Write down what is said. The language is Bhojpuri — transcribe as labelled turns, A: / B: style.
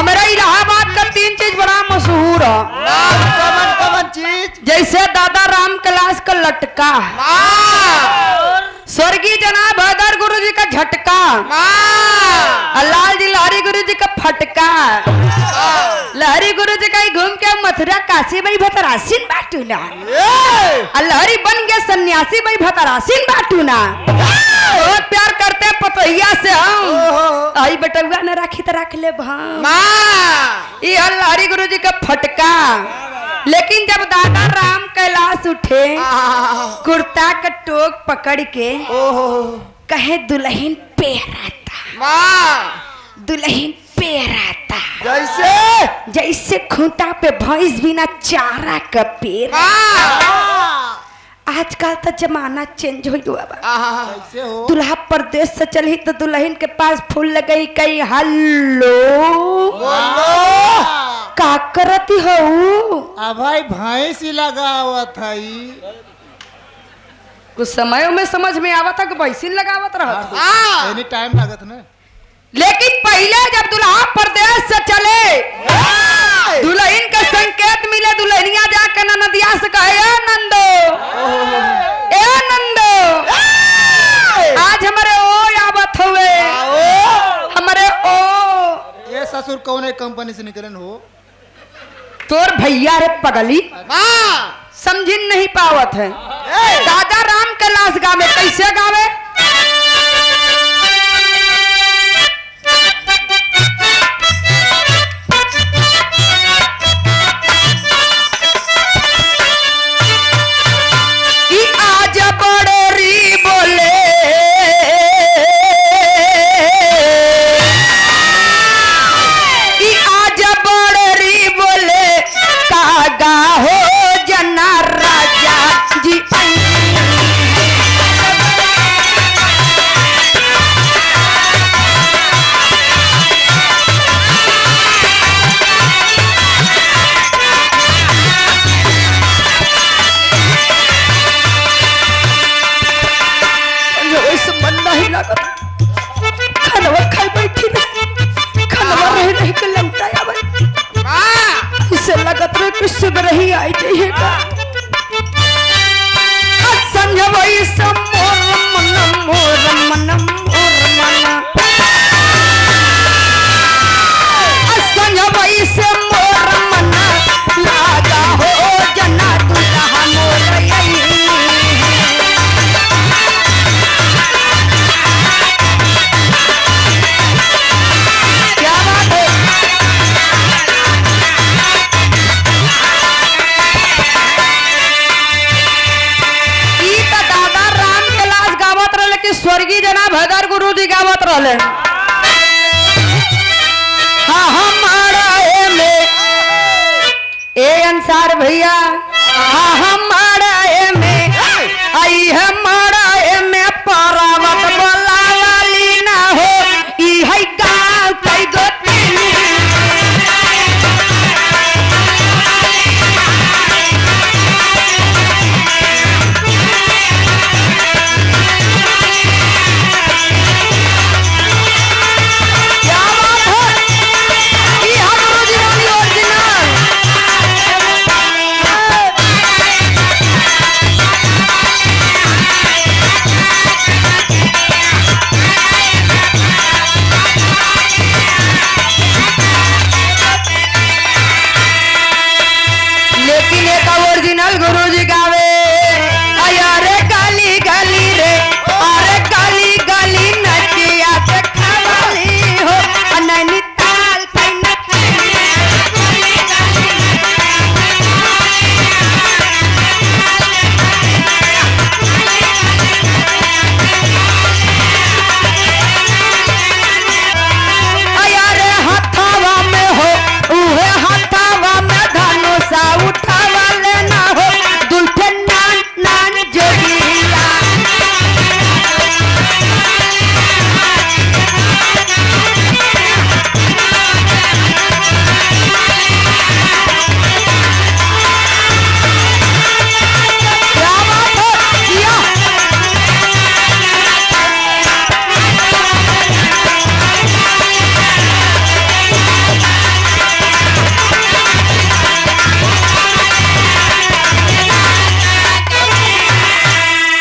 A: हमारा इलाहाबाद का 3 चीज बड़ा मशहूर है।
B: कमन कमन चीज?
A: जैसे दादा राम कलाश का लटका, स्वर्गीय जनाब हैदर गुरु जी का झटका, लाल जी लहरी गुरु जी का फटका, लहरी गुरु जी का ही घूम के मथुरा काशी भाई भतरासीन बाटूना, लहरी बन गए सन्यासी भाई भतरासीन बाटूना। बहुत प्यार करते हैं पतोहिया से हम, आई बटुआ न राखी तो रख ले भाम। ये लहरी गुरु जी का फटका। लेकिन जब दादा राम कैलाश उठे, कुर्ता का टोक पकड़ के कहे दुल्हन पेराता, दुल्हन पेराता, जैसे खूंटा पे भैंस बिना चारा का पेड़। आजकल तो जमाना चेंज हो गया बा। दुल्हा परदेश से चली तो दुल्हन के पास फूल लगई कई हल्लो का करती हो
B: भाई भैंस ही लगावत है।
A: कुछ समयों में समझ में आवत था कि भैंसिन लगावत रहा
B: एनी टाइम लागत ना।
A: लेकिन पहले जब दुल्हा परदेश से चले, दुल्हन का संकेत मिले, दुल्हनिया जाकर नदिया से कहे ए नंदो, ए नंदो, आज हमारे ओ आवत हुए, हमारे ओ।
B: ये ससुर कौन कंपनी से निकलन हो?
A: तोर भैया रे पगली, समझिन नहीं पावत है। दादा राम कैलाश गावे, कैसे गावे? स्वर्गीय जनाब हैदर गुरु जी गावत रहले। हाँ हमारा ए में ए अंसार भैया, हाँ हमारा ए में आई हमारा ए में परावत बोला वाली ना हो, ई है गाँव कई गोती। गुरु जी का